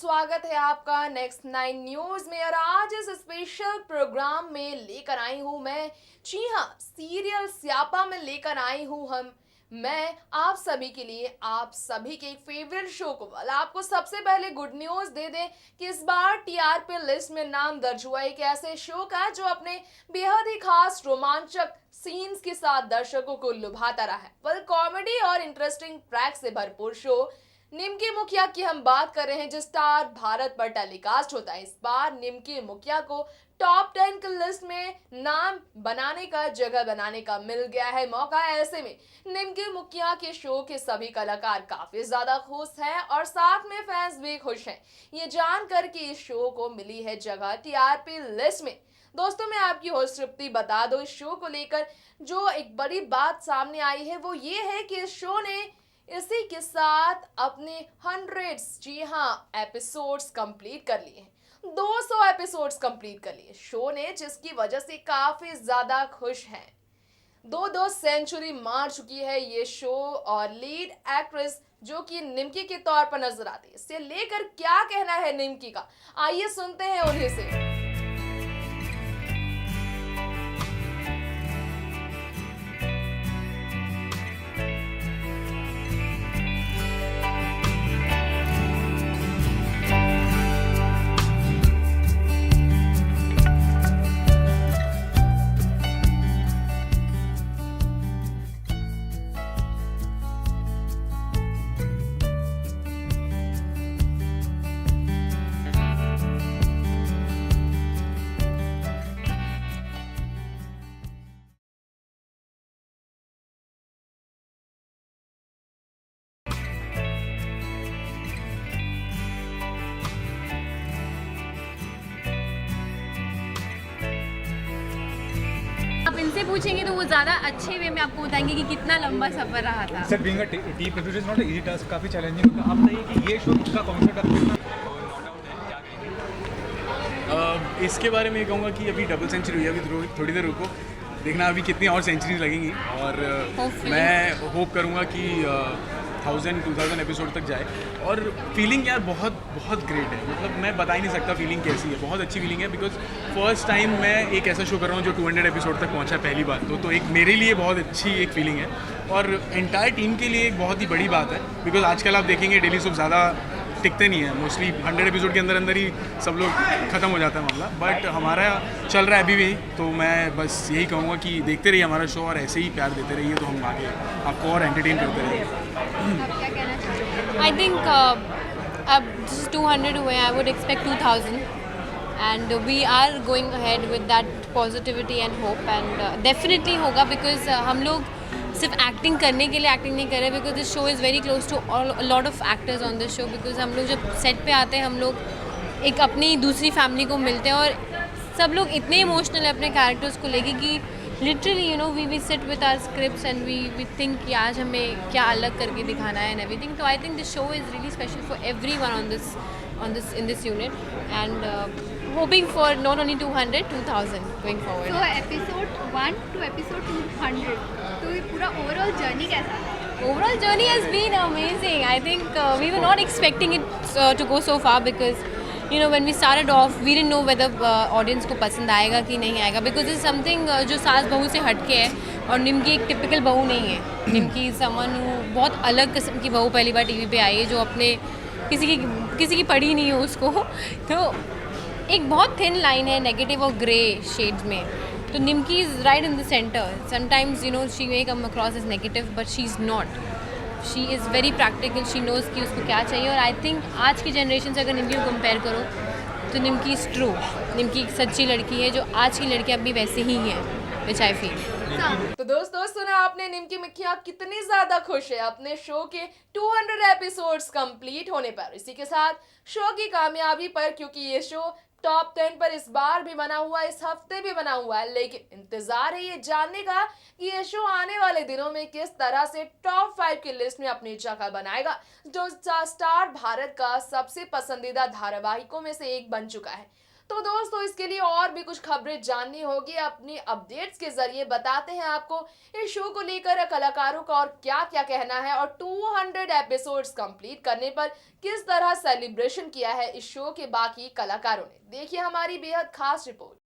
स्वागत है आपका नेक्स्ट 9 न्यूज में। और आज इस स्पेशल प्रोग्राम में लेकर आई हूं मैं, जी हाँ, सीरियल स्यापा में लेकर आई हूं मैं आप सभी के लिए, आप सभी के एक फेवरेट शो को। वाला आपको सबसे पहले गुड न्यूज दे दें कि इस बार टीआरपी लिस्ट में नाम दर्ज हुआ एक ऐसे शो का जो अपने बेहद ही खास रोमांचक सीन्स के साथ दर्शकों को लुभाता रहा है। वेल, कॉमेडी और इंटरेस्टिंग ट्रैक से भरपूर शो निमकी मुखिया की हम बात कर रहे हैं, जो स्टार भारत पर टेलीकास्ट होता है। इस बार निमकी मुखिया को टॉप 10 की लिस्ट में नाम बनाने का, जगह बनाने का मिल गया है मौका। ऐसे में निमकी मुखिया के शो के सभी कलाकार काफी ज्यादा खुश हैं और साथ में फैंस भी खुश हैं, ये जानकर कि इस शो को मिली है जगह टीआरपी लिस्ट में। दोस्तों, मैं आपकी होस्ट तृप्ति बता दो, इस शो को लेकर जो एक बड़ी बात सामने आई है वो ये है कि इस शो ने इसी के साथ अपने 100, जी हाँ, एपिसोड्स कंप्लीट कर लिए हैं। 200 एपिसोड्स कंप्लीट कर लिए शो ने, जिसकी वजह से काफी ज्यादा खुश हैं। दो सेंचुरी मार चुकी है ये शो और लीड एक्ट्रेस जो कि निमकी के तौर पर नजर आती है, इससे लेकर क्या कहना है निमकी का, आइए सुनते हैं उन्हीं से। आप इनसे पूछेंगे तो वो ज़्यादा अच्छे वे में आपको बताएंगे कि कितना लंबा सफ़र रहा था। Sir, being a team producer is not easy task, काफ़ी चैलेंजिंग होता है। आप बताइए कि ये शो का कॉन्सेप्ट आप कितना इसके बारे में ये कहूँगा कि अभी डबल सेंचुरी हुई है, अभी थोड़ी देर रुको, देखना अभी कितनी और सेंचुरीज लगेंगी। और मैं होप करूँगा कि 1000-2000 एपिसोड तक जाए। और फीलिंग यार बहुत बहुत ग्रेट है, मतलब मैं बता ही नहीं सकता फीलिंग कैसी है। बहुत अच्छी फीलिंग है बिकॉज फर्स्ट टाइम मैं एक ऐसा शो कर रहा हूँ जो 200 एपिसोड तक पहुँचा पहली बार। तो एक मेरे लिए बहुत अच्छी एक फीलिंग है और एंटायर टीम के लिए एक बहुत ही बड़ी बात है बिकॉज आजकल आप देखेंगे डेली सोप ज़्यादा टिकते नहीं है, मोस्टली 100 एपिसोड के अंदर ही सब लोग ख़त्म हो जाता है मामला। बट हमारा चल रहा है अभी भी, तो मैं बस यही कहूँगा कि देखते रहिए हमारा शो और ऐसे ही प्यार देते रहिए, तो हम आगे आपको और एंटरटेन करते रहिए। आई थिंक अब 200 हुए हैं, I would expect 2000 and we are going ahead with that positivity and hope and definitely होगा बिकॉज हम लोग सिर्फ एक्टिंग करने के लिए एक्टिंग नहीं कर रहे, because this show is very close to lot of actors on this show. Because हम लोग जब सेट पे आते हैं हम लोग एक अपनी दूसरी फैमिली को मिलते हैं और सब लोग इतने इमोशनल है अपने कैरेक्टर्स को लेके कि literally we sit with our scripts and we think कि आज हमें क्या अलग करके दिखाना है एंड एवरीथिंग। तो I think this show is really special for everyone in this unit and hoping for not only 200, 2000 going forward. So episode 1 to episode 200, तो ये पूरा overall journey कैसा था? Overall journey has been amazing. I think we were not expecting it to go so far because when we started off we didn't know whether audience को पसंद आएगा कि नहीं आएगा because it's something जो सास बहू से हटके है और निमकी एक टिपिकल बहू नहीं है। निमकी समन बहुत अलग किस्म की बहू पहली बार टीवी पे आई है जो अपने किसी की पड़ी नहीं है उसको। तो एक बहुत थिन लाइन है नेगेटिव और ग्रे शेड्स में, तो Nimki is right in the centre. Sometimes she may come across as negative but she is not, she is very practical, she knows कि उसको क्या चाहिए। और आई थिंक आज की जनरेशन से अगर निमकी को कंपेयर करो तो निमकी इज़ ट्रू, निमकी एक सच्ची लड़की है जो आज की लड़कियाँ भी वैसे ही हैं, विच आई फील। तो दोस्तों, सुना आपने निमकी मुखिया कितनी ज्यादा खुश है अपने शो के 200 एपिसोड्स कंप्लीट होने पर, इसी के साथ शो की कामयाबी पर, क्योंकि ये शो टॉप 10 पर इस बार भी बना हुआ है, इस हफ्ते भी बना हुआ है। लेकिन इंतजार है ये जानने का कि ये शो आने वाले दिनों में किस तरह से टॉप 5 की लिस्ट में अपनी जगह बनाएगा, जो स्टार भारत का सबसे पसंदीदा धारावाहिकों में से एक बन चुका है। तो दोस्तों इसके लिए और भी कुछ खबरें जाननी होगी, अपनी अपडेट्स के जरिए बताते हैं आपको इस शो को लेकर कलाकारों का और क्या क्या कहना है, और 200 एपिसोड्स कंप्लीट करने पर किस तरह सेलिब्रेशन किया है इस शो के बाकी कलाकारों ने। देखिए हमारी बेहद खास रिपोर्ट।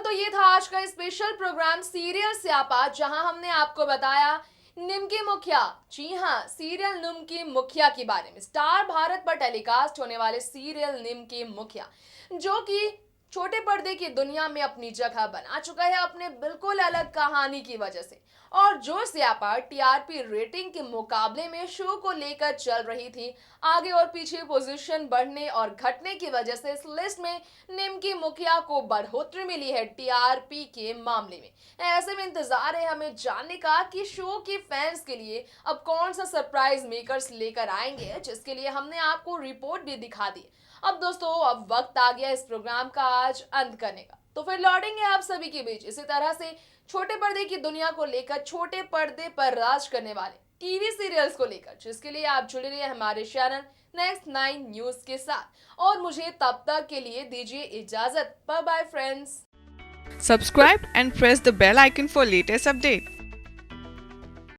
तो ये था आज का स्पेशल प्रोग्राम सीरियल स्यापा, जहां हमने आपको बताया निमकी मुखिया, जी हाँ सीरियल निमकी मुखिया के बारे में। स्टार भारत पर टेलीकास्ट होने वाले सीरियल निमकी मुखिया, जो कि छोटे पर्दे की दुनिया में अपनी जगह बना चुका है अपने बिल्कुल अलग कहानी की वजह से। और जो स्यापा टीआरपी रेटिंग के मुकाबले में शो को लेकर चल रही थी, आगे और पीछे पोजीशन बढ़ने और घटने की वजह से इस लिस्ट में निमकी मुखिया को बढ़ोतरी मिली है टीआरपी के मामले में। ऐसे में इंतजार है हमें जानने का कि शो के फैंस के लिए अब कौन सा सरप्राइज मेकर्स लेकर आएंगे, जिसके लिए हमने आपको रिपोर्ट भी दिखा दी। अब दोस्तों अब वक्त आ गया इस प्रोग्राम का आज अंत करने का। तो फिर लौटेंगे आप सभी के बीच इसी तरह से छोटे पर्दे की दुनिया को लेकर, छोटे पर्दे पर राज करने वाले टीवी सीरियल्स को लेकर, जिसके लिए आप जुड़े रहिए हमारे चैनल नेक्स्ट 9 न्यूज के साथ। और मुझे तब तक के लिए दीजिए इजाजत। Bye bye friends. Subscribe and press the bell icon for latest update.